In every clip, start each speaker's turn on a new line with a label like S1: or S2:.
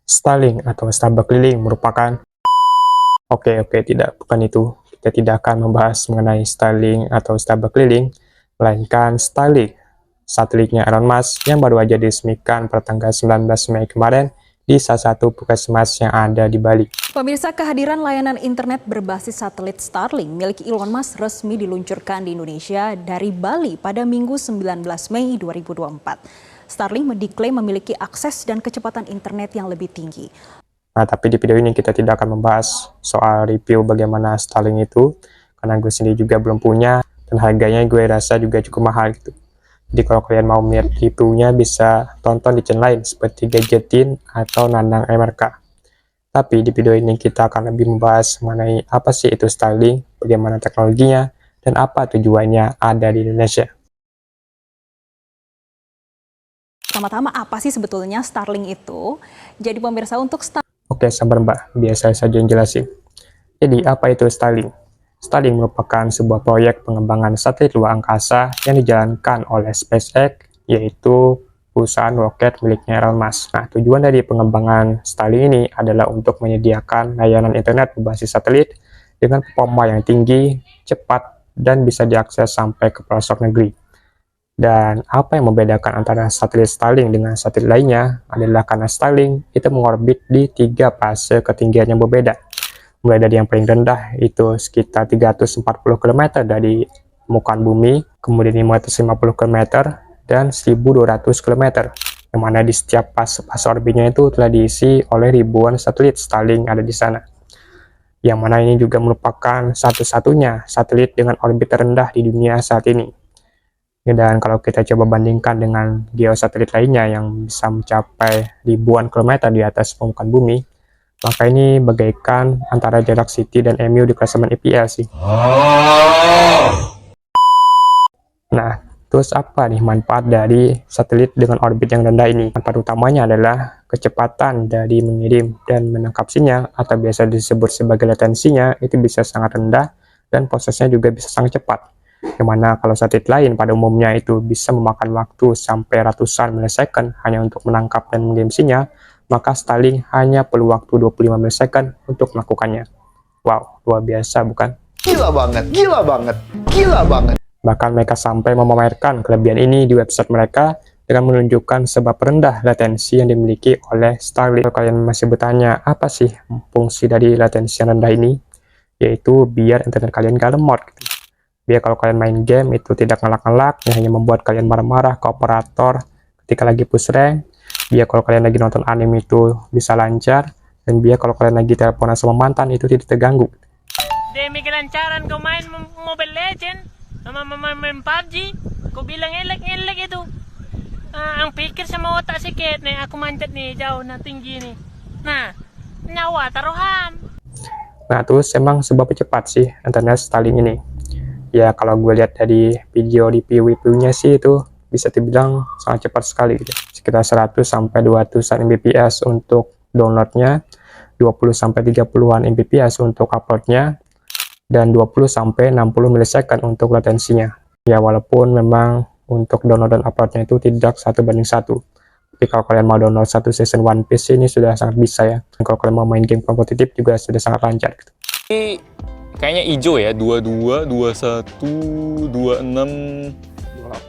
S1: Starlink atau Starbuck keliling merupakan Oke, bukan itu. Kita tidak akan membahas mengenai Starlink atau Starbuck keliling, melainkan Starlink, satelitnya Elon Musk yang baru aja diresmikan pada tanggal 19 Mei kemarin di salah satu puskesmas yang ada di Bali.
S2: Pemirsa, kehadiran layanan internet berbasis satelit Starlink milik Elon Musk resmi diluncurkan di Indonesia dari Bali pada Minggu 19 Mei 2024. Starlink diklaim memiliki akses dan kecepatan internet yang lebih tinggi.
S1: Nah, tapi di video ini kita tidak akan membahas soal review bagaimana Starlink itu, karena gue sendiri juga belum punya, dan harganya gue rasa juga cukup mahal gitu. Jadi kalau kalian mau melihat reviewnya bisa tonton di channel lain seperti Gadgetin atau Nandang MRK. Tapi di video ini kita akan lebih membahas mengenai apa sih itu Starlink, bagaimana teknologinya, dan apa tujuannya ada di Indonesia.
S2: Pertama-tama, apa sih sebetulnya Starlink itu? Jadi pemirsa, untuk
S1: Oke, sabar Mbak, biar saya saja yang jelasin. Jadi, apa itu Starlink? Starlink merupakan sebuah proyek pengembangan satelit luar angkasa yang dijalankan oleh SpaceX, yaitu perusahaan roket miliknya Elon Musk. Nah, tujuan dari pengembangan Starlink ini adalah untuk menyediakan layanan internet berbasis satelit dengan performa yang tinggi, cepat, dan bisa diakses sampai ke pelosok negeri. Dan apa yang membedakan antara satelit Starlink dengan satelit lainnya adalah karena Starlink itu mengorbit di 3 fase ketinggian yang berbeda. Mulai dari yang paling rendah itu sekitar 340 km dari permukaan bumi, kemudian 550 km, dan 1200 km. Yang mana di setiap fase orbitnya itu telah diisi oleh ribuan satelit Starlink ada di sana. Yang mana ini juga merupakan satu-satunya satelit dengan orbit terendah di dunia saat ini. Dan kalau kita coba bandingkan dengan geosatelit lainnya yang bisa mencapai ribuan kilometer di atas permukaan bumi, maka ini bagaikan antara jarak City dan MU di klasemen EPL sih. Nah, terus apa nih manfaat dari satelit dengan orbit yang rendah ini? Manfaat utamanya adalah kecepatan dari mengirim dan menangkap sinyal atau biasa disebut sebagai latensinya itu bisa sangat rendah dan prosesnya juga bisa sangat cepat. Yang mana kalau satelit lain pada umumnya itu bisa memakan waktu sampai ratusan millisecond hanya untuk menangkap dan mengirim sinyal, maka Starlink hanya perlu waktu 25 millisecond untuk melakukannya. Wow, luar biasa bukan?
S3: Gila banget, gila banget, gila banget.
S1: Bahkan mereka sampai memamerkan kelebihan ini di website mereka dengan menunjukkan sebab rendah latensi yang dimiliki oleh Starlink. Kalau kalian masih bertanya, apa sih fungsi dari latensi yang rendah ini? Yaitu biar internet kalian gak lemot gitu. Biar kalau kalian main game itu tidak ngelak-ngelak, hanya membuat kalian marah-marah ke operator ketika lagi push rank. Biar kalau kalian lagi nonton anime itu bisa lancar, dan biar kalau kalian lagi teleponan sama mantan itu tidak terganggu.
S4: Demi kelancaran kau main Mobile Legend, main PUBG, kau bilang elek-elek itu. Ang pikir sama otak sikit nih, aku manjat nih jauh na tinggi nih. Nah, nyawa taruhan.
S1: Nah, terus emang sebabnya cepat sih internet Starlink ini. Ya kalau gue lihat dari video review-nya sih itu bisa dibilang sangat cepat sekali gitu. Sekitar 100 sampai 200-an Mbps untuk downloadnya, 20 sampai 30-an Mbps untuk uploadnya, dan 20 sampai 60 millisecond untuk latensinya. Ya walaupun memang untuk download dan uploadnya itu tidak 1:1. Tapi kalau kalian mau download satu season One Piece ini sudah sangat bisa ya. Dan kalau kalian mau main game kompetitif juga sudah sangat lancar gitu.
S5: Kayaknya hijau ya, 22, 21, 26,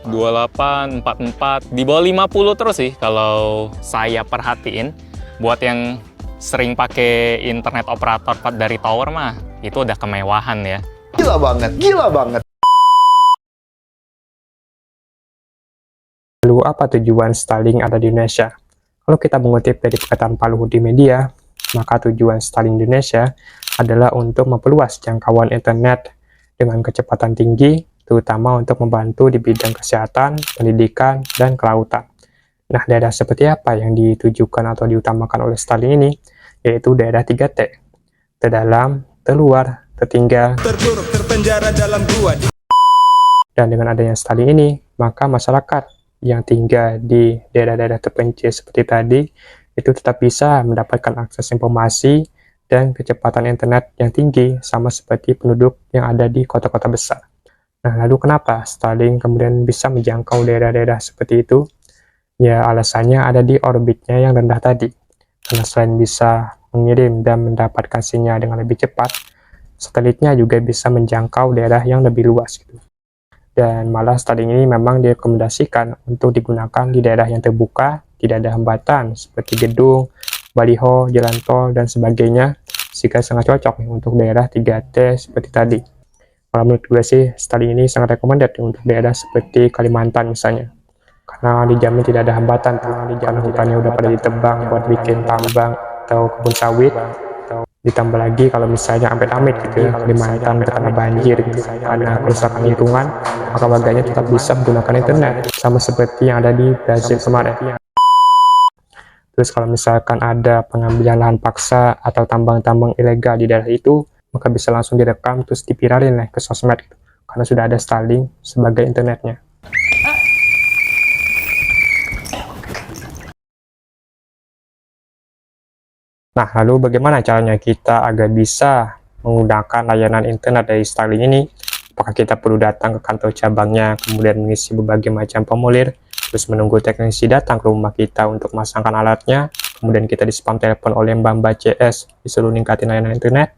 S5: 28, 44. Di bawah 50 terus sih kalau saya perhatiin. Buat yang sering pakai internet operator dari tower mah, itu udah kemewahan ya.
S3: Gila banget, gila banget.
S1: Lalu apa tujuan Starlink ada di Indonesia? Kalau kita mengutip dari perkataan Pak Luhut di media, maka tujuan Starlink Indonesia adalah untuk memperluas jangkauan internet dengan kecepatan tinggi, terutama untuk membantu di bidang kesehatan, pendidikan, dan kelautan. Nah, daerah seperti apa yang ditujukan atau diutamakan oleh Starlink ini? Yaitu daerah 3T, terdalam, terluar, tertinggal,
S6: terpuruk, terpenjara dalam gua.
S1: Dan dengan adanya Starlink ini, maka masyarakat yang tinggal di daerah-daerah terpencil seperti tadi, itu tetap bisa mendapatkan akses informasi dan kecepatan internet yang tinggi sama seperti penduduk yang ada di kota-kota besar. Nah, lalu kenapa Starlink kemudian bisa menjangkau daerah-daerah seperti itu? Ya, alasannya ada di orbitnya yang rendah tadi. karena selain bisa mengirim dan mendapatkan sinyal dengan lebih cepat, satelitnya juga bisa menjangkau daerah yang lebih luas gitu. Dan malah Starlink ini memang direkomendasikan untuk digunakan di daerah yang terbuka, tidak ada hambatan seperti gedung, baliho, jalan tol, dan sebagainya, sehingga sangat cocok nih untuk daerah 3T seperti tadi. Kalau menurut gue sih, Starlink ini sangat recommended untuk daerah seperti Kalimantan misalnya. Karena dijamin tidak ada hambatan, karena hutannya udah pada ditebang buat bikin tambang atau kebun sawit. Ditambah lagi kalau misalnya amit-amit gitu ya, Kalimantan terkena banjir gitu, karena kerusakan lingkungan, maka warganya tetap bisa menggunakan internet, sama seperti yang ada di Brazil kemarin. Terus kalau misalkan ada pengambilan lahan paksa atau tambang-tambang ilegal di daerah itu, maka bisa langsung direkam terus dipiralin ke sosmed gitu, karena sudah ada Starlink sebagai internetnya. Nah, lalu bagaimana caranya kita agar bisa menggunakan layanan internet dari Starlink ini? Apakah kita perlu datang ke kantor cabangnya, kemudian mengisi berbagai macam formulir, terus menunggu teknisi datang ke rumah kita untuk memasangkan alatnya, kemudian kita di-spam telepon oleh Mbak CS disuruh ningkatin layanan internet?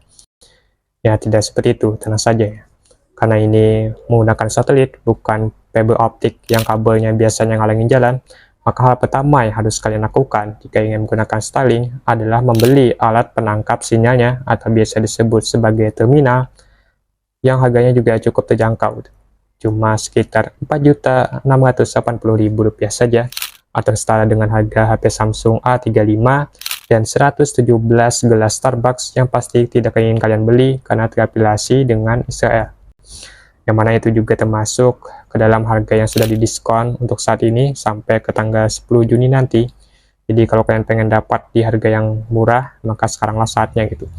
S1: Ya, tidak seperti itu, tenang saja ya. Karena ini menggunakan satelit, bukan fiber optik yang kabelnya biasanya ngalangin jalan, maka hal pertama yang harus kalian lakukan jika ingin menggunakan Starlink adalah membeli alat penangkap sinyalnya atau biasa disebut sebagai terminal yang harganya juga cukup terjangkau. Cuma sekitar Rp4.680.000 saja atau setara dengan harga HP Samsung A35 dan 117 gelas Starbucks yang pasti tidak ingin kalian beli karena terafiliasi dengan Israel. Yang mana itu juga termasuk ke dalam harga yang sudah didiskon untuk saat ini sampai ke tanggal 10 Juni nanti. Jadi kalau kalian pengen dapat di harga yang murah, maka sekaranglah saatnya gitu.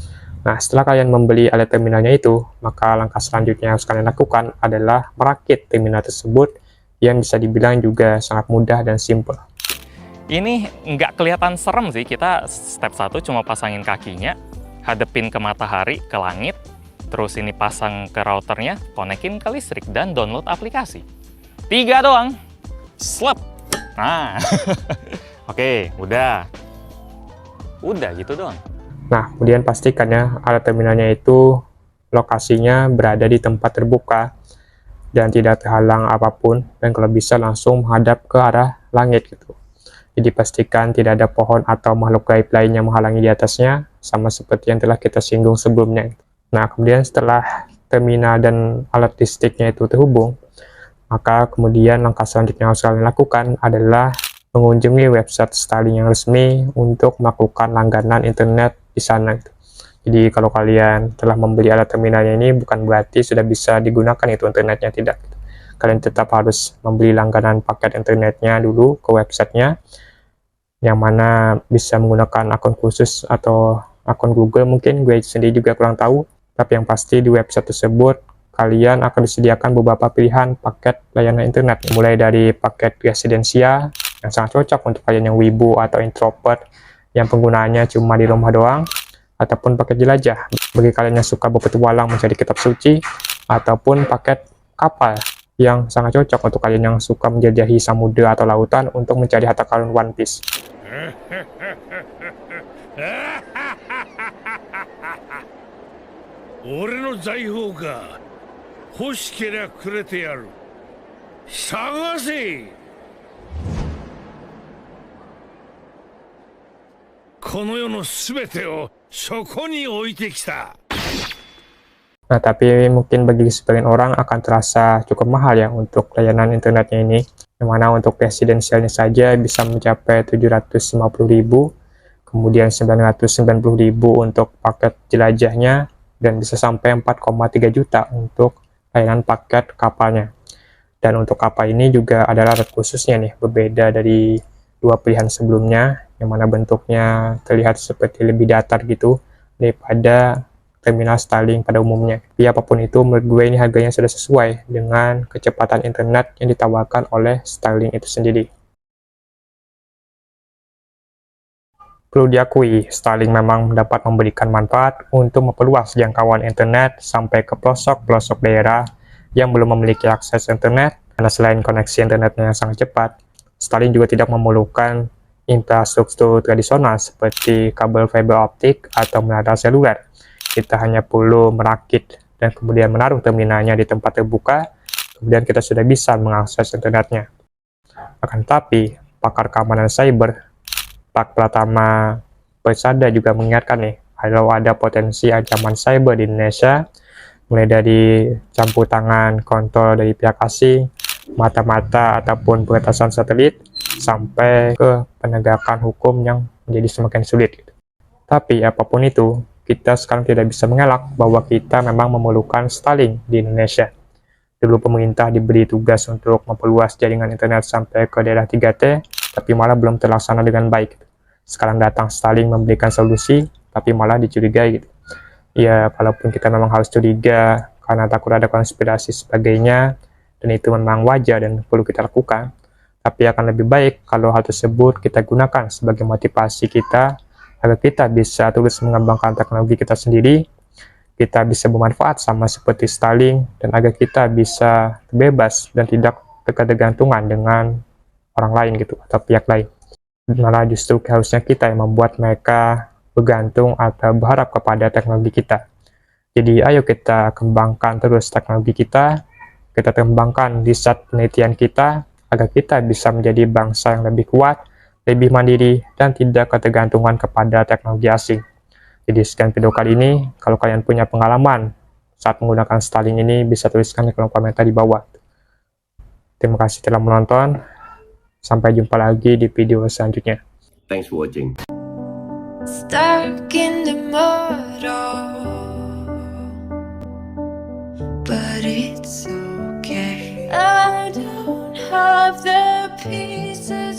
S1: Nah, setelah kalian membeli alat terminalnya itu, maka langkah selanjutnya yang harus kalian lakukan adalah merakit terminal tersebut yang bisa dibilang juga sangat mudah dan simple.
S5: Ini nggak kelihatan serem sih, kita step 1 cuma pasangin kakinya, hadepin ke matahari, ke langit, terus ini pasang ke routernya, konekin ke listrik, dan download aplikasi. 3 doang. Slap. Nah, oke, udah. Udah gitu doang.
S1: Nah, kemudian pastikan ya, alat terminalnya itu lokasinya berada di tempat terbuka dan tidak terhalang apapun, dan kalau bisa langsung menghadap ke arah langit gitu. Jadi pastikan tidak ada pohon atau makhluk gaib lain yang menghalangi di atasnya, sama seperti yang telah kita singgung sebelumnya. Nah, kemudian setelah terminal dan alat listriknya itu terhubung, maka kemudian langkah selanjutnya yang harus kalian lakukan adalah mengunjungi website Starlink yang resmi untuk melakukan langganan internet di sana. Jadi kalau kalian telah membeli alat terminalnya ini bukan berarti sudah bisa digunakan itu internetnya, tidak. Kalian tetap harus membeli langganan paket internetnya dulu ke websitenya, yang mana bisa menggunakan akun khusus atau akun Google mungkin, gue sendiri juga kurang tahu. Tapi yang pasti di website tersebut kalian akan disediakan beberapa pilihan paket layanan internet, mulai dari paket residensia yang sangat cocok untuk kalian yang wibu atau introvert yang penggunaannya cuma di rumah doang, ataupun paket jelajah bagi kalian yang suka berpetualang mencari kitab suci, ataupun paket kapal yang sangat cocok untuk kalian yang suka menjelajahi samudera atau lautan untuk mencari harta karun One Piece. Nah, tapi mungkin bagi sebagian orang akan terasa cukup mahal ya untuk layanan internetnya ini, yang mana untuk residensialnya saja bisa mencapai 750.000, kemudian 990.000 untuk paket jelajahnya, dan bisa sampai 4,3 juta untuk layanan paket kapalnya. Dan untuk kapal ini juga ada syarat khususnya nih, berbeda dari dua pilihan sebelumnya, yang mana bentuknya terlihat seperti lebih datar gitu daripada terminal Starlink pada umumnya. Tapi apapun itu, menurut gue ini harganya sudah sesuai dengan kecepatan internet yang ditawarkan oleh Starlink itu sendiri. Perlu diakui, Starlink memang dapat memberikan manfaat untuk memperluas jangkauan internet sampai ke pelosok-pelosok daerah yang belum memiliki akses internet, karena selain koneksi internetnya yang sangat cepat, Starlink juga tidak memerlukan infrastruktur tradisional seperti kabel fiber optik atau menara seluler. Kita hanya perlu merakit dan kemudian menaruh terminalnya di tempat terbuka, kemudian kita sudah bisa mengakses internetnya. Akan tetapi, pakar keamanan cyber, Pak Pratama Persada juga mengingatkan nih, kalau ada potensi ancaman cyber di Indonesia, mulai dari campur tangan kontrol dari pihak asing, mata-mata ataupun peretasan satelit, sampai ke penegakan hukum yang menjadi semakin sulit. Tapi apapun itu, kita sekarang tidak bisa mengelak bahwa kita memang memerlukan Starlink di Indonesia. Dulu pemerintah diberi tugas untuk memperluas jaringan internet sampai ke daerah 3T, tapi malah belum terlaksana dengan baik. Sekarang datang Starlink memberikan solusi, tapi malah dicurigai gitu. Ya, kalaupun kita memang harus curiga karena takut ada konspirasi sebagainya, dan itu memang wajar dan perlu kita lakukan, tapi akan lebih baik kalau hal tersebut kita gunakan sebagai motivasi kita agar kita bisa terus mengembangkan teknologi kita sendiri, kita bisa bermanfaat sama seperti Starlink, dan agar kita bisa bebas dan tidak ketergantungan dengan orang lain gitu, atau pihak lain. Malah justru harusnya kita yang membuat mereka bergantung atau berharap kepada teknologi kita. Jadi ayo kita kembangkan terus teknologi kita kembangkan riset penelitian kita, agar kita bisa menjadi bangsa yang lebih kuat, lebih mandiri, dan tidak ketergantungan kepada teknologi asing. Jadi sekian video kali ini, kalau kalian punya pengalaman saat menggunakan Starlink ini, bisa tuliskan di kolom komentar di bawah. Terima kasih telah menonton, sampai jumpa lagi di video selanjutnya.
S7: Thanks for watching.
S8: Stuck in the mud, but it's okay. I don't have the pieces